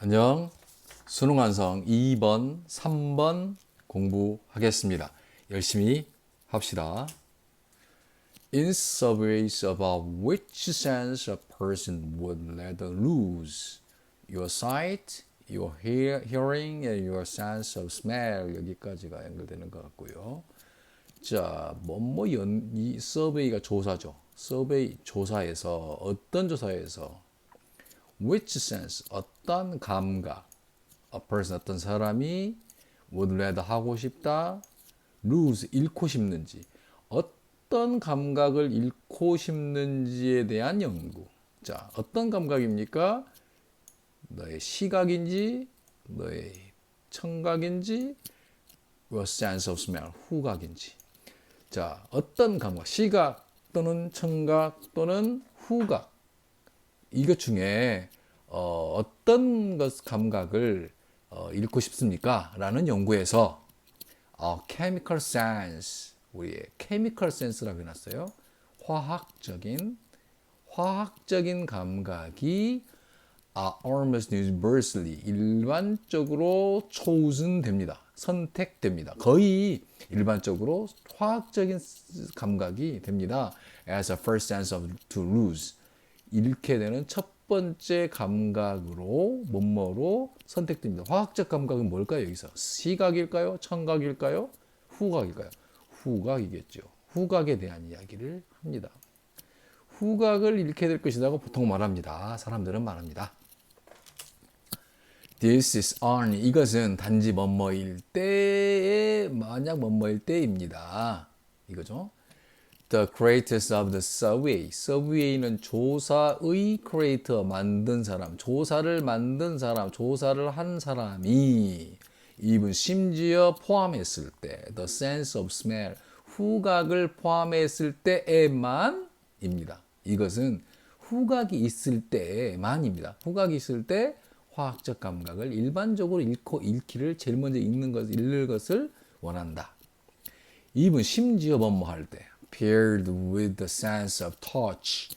안녕. 수능 완성 2번, 3번 공부하겠습니다. 열심히 합시다. In surveys about which sense a person would rather lose, your sight, your hearing, and your sense of smell 여기까지가 연결되는 것 같고요. 자, 이 서베이가 조사죠. 서베이 조사에서 어떤 조사에서 which sense 어떤 감각 a person 어떤 사람이 would rather 하고 싶다 lose 잃고 싶는지 어떤 감각을 잃고 싶는지에 대한 연구. 자, 어떤 감각입니까? 너의 시각인지 너의 청각인지 your sense of smell 후각인지. 자, 어떤 감각 시각 또는 청각 또는 후각 이것 중에 어떤 감각을 잃고 싶습니까? 라는 연구에서 chemical sense, 우리의 chemical sense라고 해놨어요. 화학적인 감각이 almost universally, 일반적으로 chosen 됩니다. 선택됩니다. 거의 일반적으로 화학적인 감각이 됩니다. As a first sense of to lose. 잃게 되는 첫 번째 감각으로 뭐뭐로 선택됩니다. 화학적 감각은 뭘까요? 여기서 시각일까요? 청각일까요? 후각일까요? 후각이겠죠. 후각에 대한 이야기를 합니다. 후각을 잃게 될 것이라고 보통 말합니다. 사람들은 말합니다. This is only 이것은 단지 뭐뭐일 때에 만약 뭐뭐일 때입니다. 이거죠. The creators of the survey. Survey는 조사의 creator 만든 사람, 조사를 만든 사람, 조사를 한 사람이 even 심지어 포함했을 때 the sense of smell 후각을 포함했을 때에만입니다. 이것은 후각이 있을 때만입니다. 후각이 있을 때 화학적 감각을 일반적으로 잃기를 제일 먼저 잃는 것을 원한다. even 심지어 뭐뭐 할 때 paired with the sense of touch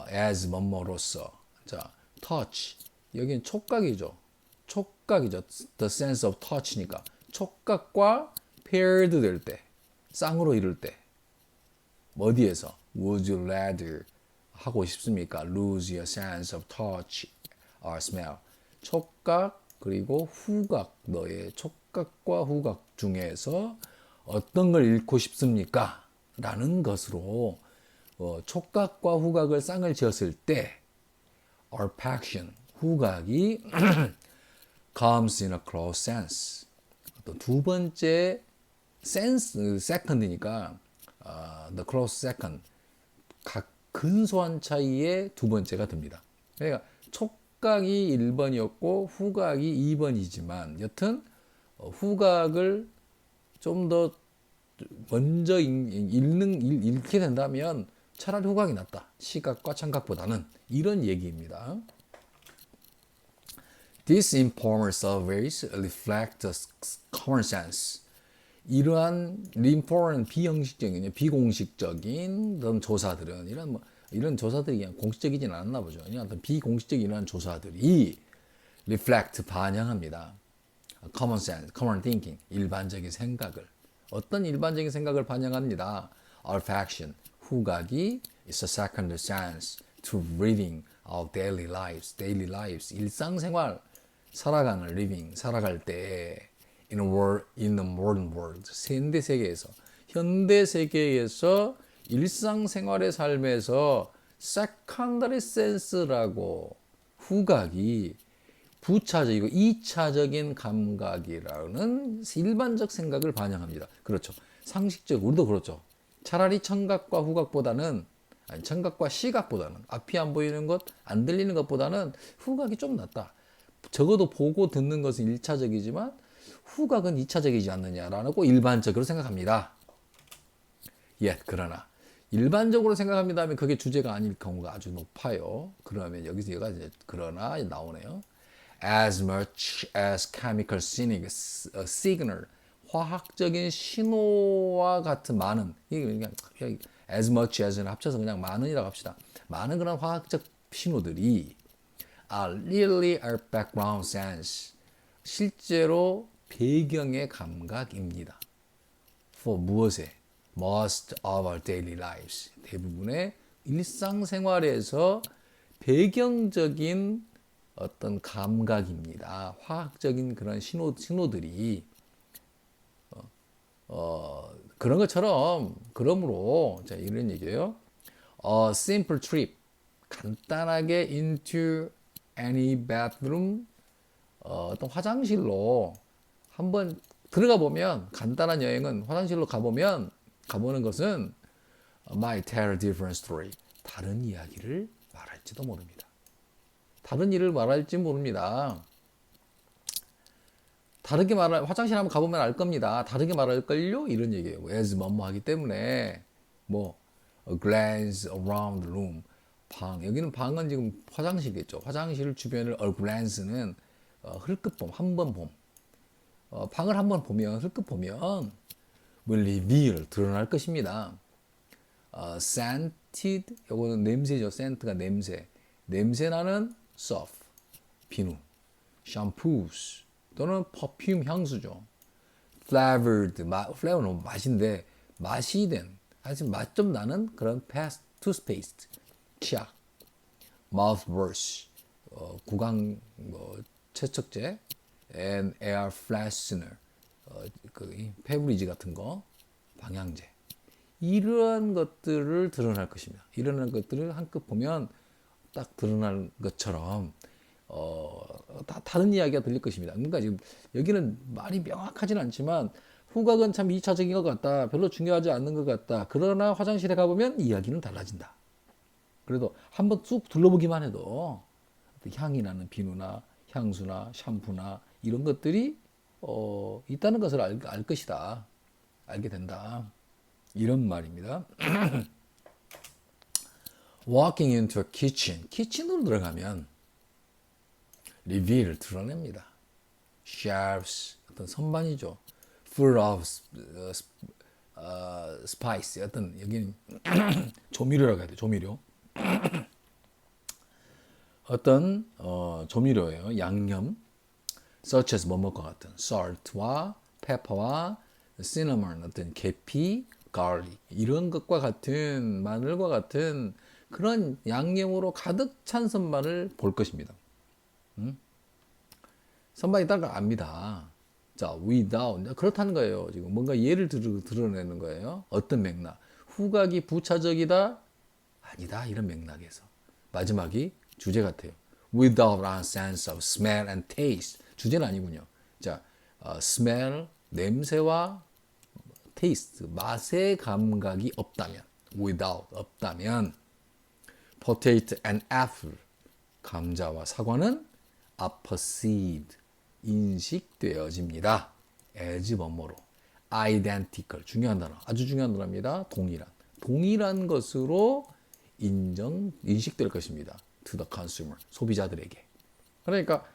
as 뭐뭐로서. 자, touch 여기는 촉각이죠. the sense of touch니까 촉각과 paired 될 때, 쌍으로 이룰 때 어디에서 would you rather 하고 싶습니까? lose your sense of touch or smell. 촉각 그리고 후각, 너의 촉각과 후각 중에서 어떤 걸 잃고 싶습니까? 라는 것으로 촉각과 후각을 쌍을 지었을 때 olfaction, 후각이 comes in a close sense. 어떤 두 번째 sense, second니까 the close second, 각 근소한 차이의 두 번째가 됩니다. 그러니까 촉각이 1번이었고 후각이 2번이지만 여튼 후각을 좀 더 먼저 읽게 된다면 차라리 후각이 낫다. 시각과 청각보다는 이런 얘기입니다. These informal surveys reflect the common sense. 이러한 informal 비형식적인, 비공식적인 그런 조사들은 이런 조사들이 그냥 공식적이진 않았나 보죠. 그냥 어떤 비공식적인 이러한 조사들이 reflect 반영합니다. common sense, common thinking, 일반적인 생각을. 어떤 일반적인 생각을 반영합니다. olfaction, 후각이 is a second sense to living our daily lives, 일상생활, 살아가는 living, 살아갈 때 in the modern world, 현대 세계에서 일상생활의 삶에서 secondary sense라고 후각이 부차적이고 2차적인 감각이라는 일반적 생각을 반영합니다. 그렇죠. 상식적 우리도 그렇죠. 차라리 청각과 후각보다는 청각과 시각보다는 앞이 안 보이는 것, 안 들리는 것보다는 후각이 좀 낫다. 적어도 보고 듣는 것은 1차적이지만 후각은 2차적이지 않느냐라고 일반적으로 생각합니다. 그러나 일반적으로 생각합니다 하면 그게 주제가 아닐 경우가 아주 높아요. 그러면 여기서 얘가 이제 그러나 나오네요. As much as chemical signal, 화학적인 신호와 같은 많은, 그냥 as much as는 합쳐서 그냥 많은이라고 합시다. 많은 그런 화학적 신호들이 are really a background sense. 실제로 배경의 감각입니다. For 무엇에? Most of our daily lives. 대부분의 일상생활에서 배경적인 어떤 감각입니다. 화학적인 그런 신호들이 그런 것처럼 그러므로 자 이런 얘기예요. A simple trip 간단하게 into any bathroom 어떤 화장실로 한번 들어가 보면 간단한 여행은 화장실로 가보는 것은 might tell a different story 다른 이야기를 말할지도 모릅니다. 다른 일을 말할지 모릅니다. 다르게 화장실 한번 가보면 알 겁니다. 다르게 말할걸요? 이런 얘기예요. as 뭐뭐 하기 때문에 뭐 a glance around the room 여기는 방은 지금 화장실이겠죠. 화장실 주변을 a glance는 흘끗봄, 한번 봄. 방을 한번 보면 흘끗 보면 will reveal 드러날 것입니다. scented 이거는 냄새죠. scent가 냄새 나는 soap 비누, shampoos 또는 perfume 향수죠. flavored flavor는 맛인데 맛이 된 아주 맛 좀 나는 그런 toothpaste 치약, mouthwash 구강 세척제 and air freshener 그 페브리즈 같은 거 방향제 이러한 것들을 드러날 것입니다. 이러한 것들을 한껏 보면 딱 드러날 것처럼 다른 이야기가 들릴 것입니다. 그러니까 지금 여기는 말이 명확하진 않지만 후각은 참 2차적인 것 같다. 별로 중요하지 않는 것 같다. 그러나 화장실에 가보면 이야기는 달라진다. 그래도 한번 쑥 둘러보기만 해도 향이 나는 비누나 향수나 샴푸나 이런 것들이 있다는 것을 알 것이다. 알게 된다. 이런 말입니다. Walking into a kitchen. 키친으로 들어가면 리뷰를 드러냅니다. Shelves. 어떤 선반이죠. Full of spice. 어떤 여기는 조미료라고 해야 돼. 조미료. 어떤 조미료예요. 양념. Such as 뭐뭐과 같은 salt와 pepper와 cinnamon 어떤 계피, garlic 이런 것과 같은 마늘과 같은 그런 양념으로 가득 찬 선반을 볼 것입니다. 선반이 있다는 걸 압니다. 자, without 그렇다는 거예요. 지금 뭔가 예를 드러내는 거예요. 어떤 맥락? 후각이 부차적이다? 아니다. 이런 맥락에서 마지막이 주제 같아요. Without a sense of smell and taste. 주제는 아니군요. 자, smell, 냄새와 taste, 맛의 감각이 없다면, without, 없다면, potato and apple, 감자와 사과는 are perceived, 인식되어집니다. as 뭐뭐로. identical, 중요한 단어, 아주 중요한 단어입니다. 동일한 것으로 인식될 것입니다. to the consumer, 소비자들에게. 그러니까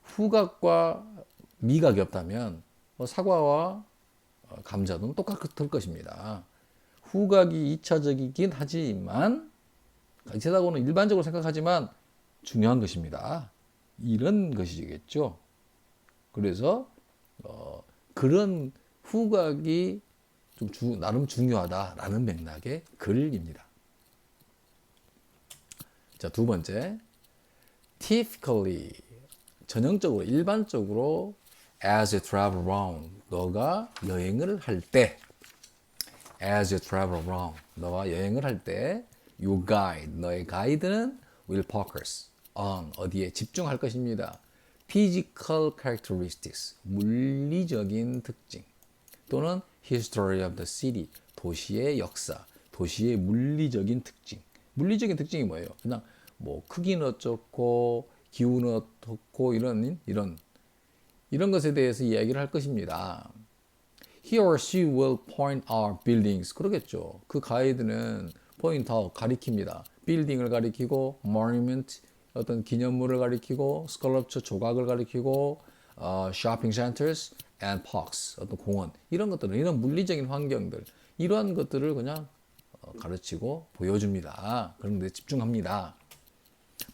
후각과 미각이 없다면 사과와 감자도 똑같을 것입니다. 후각이 2차적이긴 하지만 이차적으로는 일반적으로 생각하지만 중요한 것입니다. 이런 것이겠죠. 그래서 그런 후각이 좀 나름 중요하다라는 맥락의 글입니다. 자, 두 번째, typically 전형적으로 일반적으로 as you travel around 너가 여행을 할 때 as you travel around 너가 여행을 할 때 your guide 너의 가이드는 will focus on 어디에 집중할 것입니다. physical characteristics 물리적인 특징 또는 history of the city 도시의 역사 도시의 물리적인 특징 물리적인 특징이 뭐예요? 그냥 뭐 크기는 어쩌고 기후는 어떻고 이런 것에 대해서 이야기를 할 것입니다. He or she will point out buildings. 그러겠죠. 그 가이드는 point out 가리킵니다. 빌딩을 가리키고 monument 어떤 기념물을 가리키고 sculpture 조각을 가리키고 shopping centers and parks 어떤 공원 이런 것들은 이런 물리적인 환경들 이러한 것들을 그냥 가르치고 보여줍니다. 그런 데 집중합니다.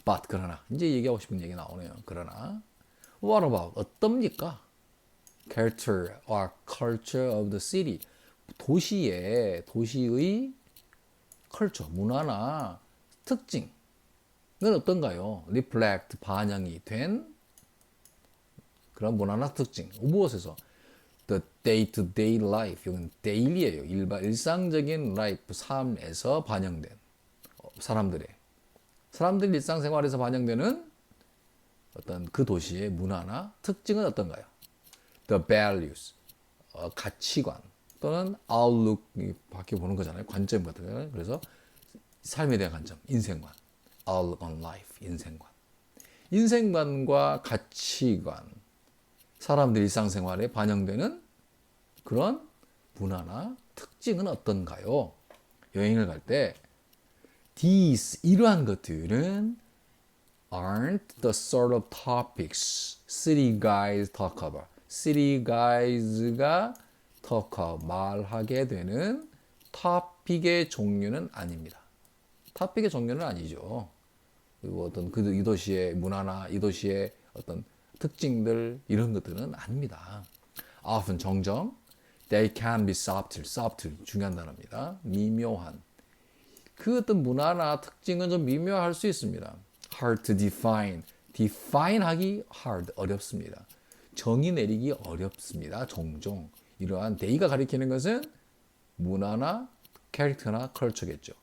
But 그러나 이제 얘기하고 싶은 얘기 나오네요. 그러나 what about 어떻습니까? Character or culture of the city. 도시의 culture, 문화나 특징은 어떤가요? Reflect, 반영이 된 그런 문화나 특징. 무엇에서? The day-to-day life. 이건 daily예요. 일상적인 life, 삶에서 반영된 사람들의 일상생활에서 반영되는 어떤 그 도시의 문화나 특징은 어떤가요? The values, 가치관 또는 outlook 밖에 보는 거잖아요. 관점 같은 거잖아요. 그래서 삶에 대한 관점, 인생관, outlook on life, 인생관과 가치관, 사람들 일상생활에 반영되는 그런 문화나 특징은 어떤가요? 여행을 갈 때 these 이러한 것들은 aren't the sort of topics city guys talk about. city guys가 말하게 되는 토픽의 종류는 아닙니다. 토픽의 종류는 아니죠. 그리고 어떤 이 도시의 문화나 이 도시의 어떤 특징들 이런 것들은 아닙니다. often 종종 they can be subtle 중요한 단어입니다. 미묘한 그 어떤 문화나 특징은 좀 미묘할 수 있습니다. hard to define 하기 hard 어렵습니다. 정의 내리기 어렵습니다. 종종 이러한 데이가 가리키는 것은 문화나 캐릭터나 컬처겠죠.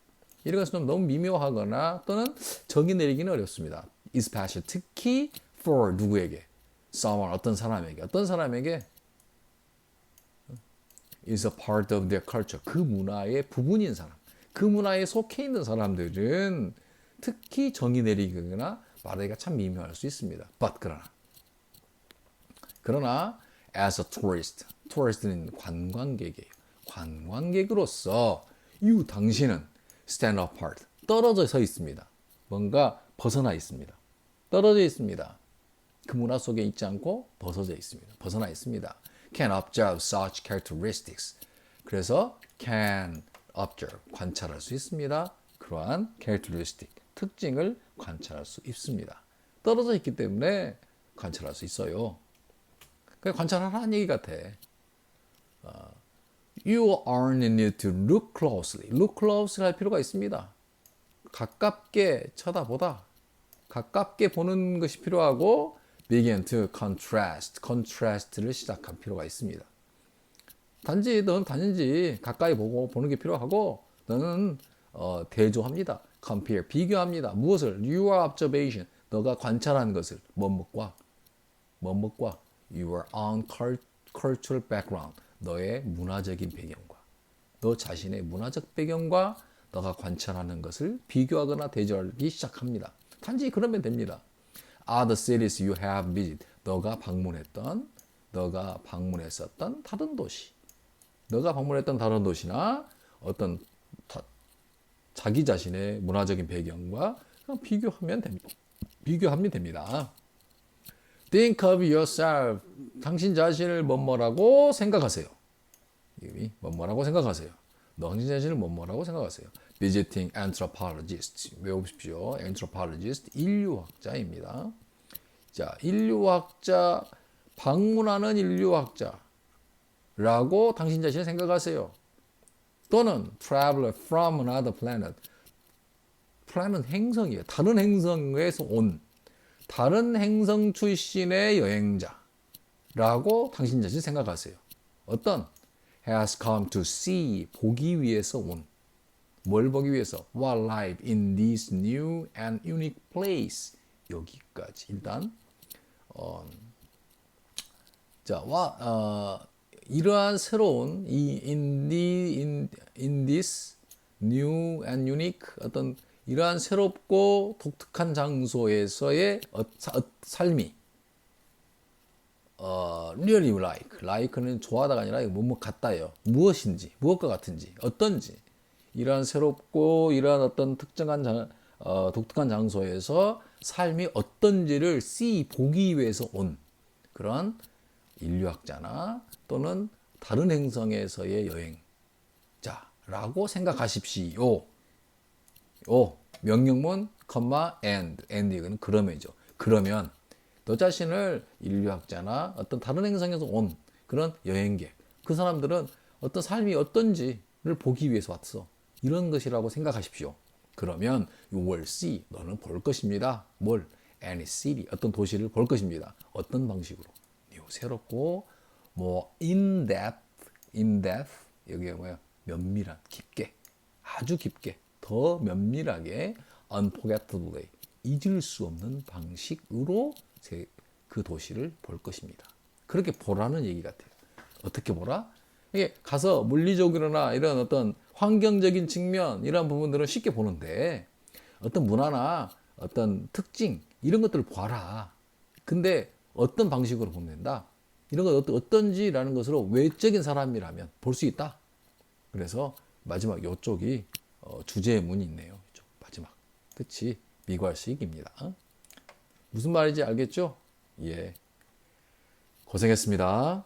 이런 것은 좀 너무 미묘하거나 또는 정의 내리기는 어렵습니다. especially 특히 for 누구에게? someone 어떤 사람에게 is a part of their culture 그 문화의 부분인 사람 그 문화에 속해 있는 사람들은 특히 정의 내리거나 말하기가 참 미묘할 수 있습니다. but 그러나 as a tourist는 관광객이에요. 관광객으로서 당신은 stand apart 떨어져 서 있습니다. 뭔가 벗어나 있습니다. 떨어져 있습니다. 그 문화 속에 있지 않고 벗어나 있습니다. can observe such characteristics. 그래서 can observe 관찰할 수 있습니다. 그러한 characteristic 특징을 관찰할 수 있습니다. 떨어져 있기 때문에 관찰할 수 있어요. 그냥 관찰하라는 얘기 같아. You aren't need to look closely. look closely 할 필요가 있습니다. 가깝게 쳐다보다. 가깝게 보는 것이 필요하고 begin to contrast를 시작할 필요가 있습니다. 너는 단지 가까이 보는 게 필요하고 너는 대조합니다. compare, 비교합니다. 무엇을? Your observation, 너가 관찰한 것을 뭐뭇과 your own cultural background, 너의 문화적인 배경과 너 자신의 문화적 배경과 너가 관찰하는 것을 비교하거나 대조하기 시작합니다. 단지 그러면 됩니다. Other cities you have visited, 너가 방문했었던 다른 도시, 너가 방문했던 다른 도시나 어떤 자기 자신의 문화적인 배경과 비교하면 됩니다. Think of yourself. 당신 자신을 뭐라고 생각하세요. 당신 자신을 뭐라고 생각하세요. Visiting anthropologist. 외우십시오. anthropologist 인류학자입니다. 자, 인류학자 방문하는 인류학자라고 당신 자신을 생각하세요. 또는 traveler from another planet. planet 행성이에요. 다른 행성에서 온 다른 행성 출신의 여행자라고 당신 자신 생각하세요. 어떤 has come to see 보기 위해서 온 뭘 보기 위해서 what life in this new and unique place 여기까지 일단 이러한 새로운 in this new and unique 어떤 이러한 새롭고 독특한 장소에서의 삶이 really like는 좋아하다가 아니라 뭐뭐 같다요. 무엇과 같은지, 어떤지 이러한 새롭고 이러한 어떤 독특한 장소에서 삶이 어떤지를 보기 위해서 온 그런 인류학자나 또는 다른 행성에서의 여행자라고 생각하십시오. 명령문 and 이거는 그러면이죠. 그러면 너 자신을 인류학자나 어떤 다른 행성에서 온 그런 여행객, 그 사람들은 어떤 삶이 어떤지를 보기 위해서 왔어. 이런 것이라고 생각하십시오. 그러면 you will see, 너는 볼 것입니다. 뭘? Any city, 어떤 도시를 볼 것입니다. 어떤 방식으로? new, 새롭고 뭐 in-depth, 여기가 뭐야? 면밀한, 깊게, 아주 깊게, 더 면밀하게 unforgettably, 잊을 수 없는 방식으로 그 도시를 볼 것입니다. 그렇게 보라는 얘기 같아요. 어떻게 보라? 이게 가서 물리적으로나 이런 어떤 환경적인 측면 이런 부분들은 쉽게 보는데 어떤 문화나 어떤 특징 이런 것들을 봐라. 근데 어떤 방식으로 보면 된다? 이런 건 어떤지라는 것으로 외적인 사람이라면 볼 수 있다. 그래서 마지막 이쪽이 주제의 문이 있네요. 이쪽 마지막 끝이 미괄식입니다. 무슨 말인지 알겠죠? 예, 고생했습니다.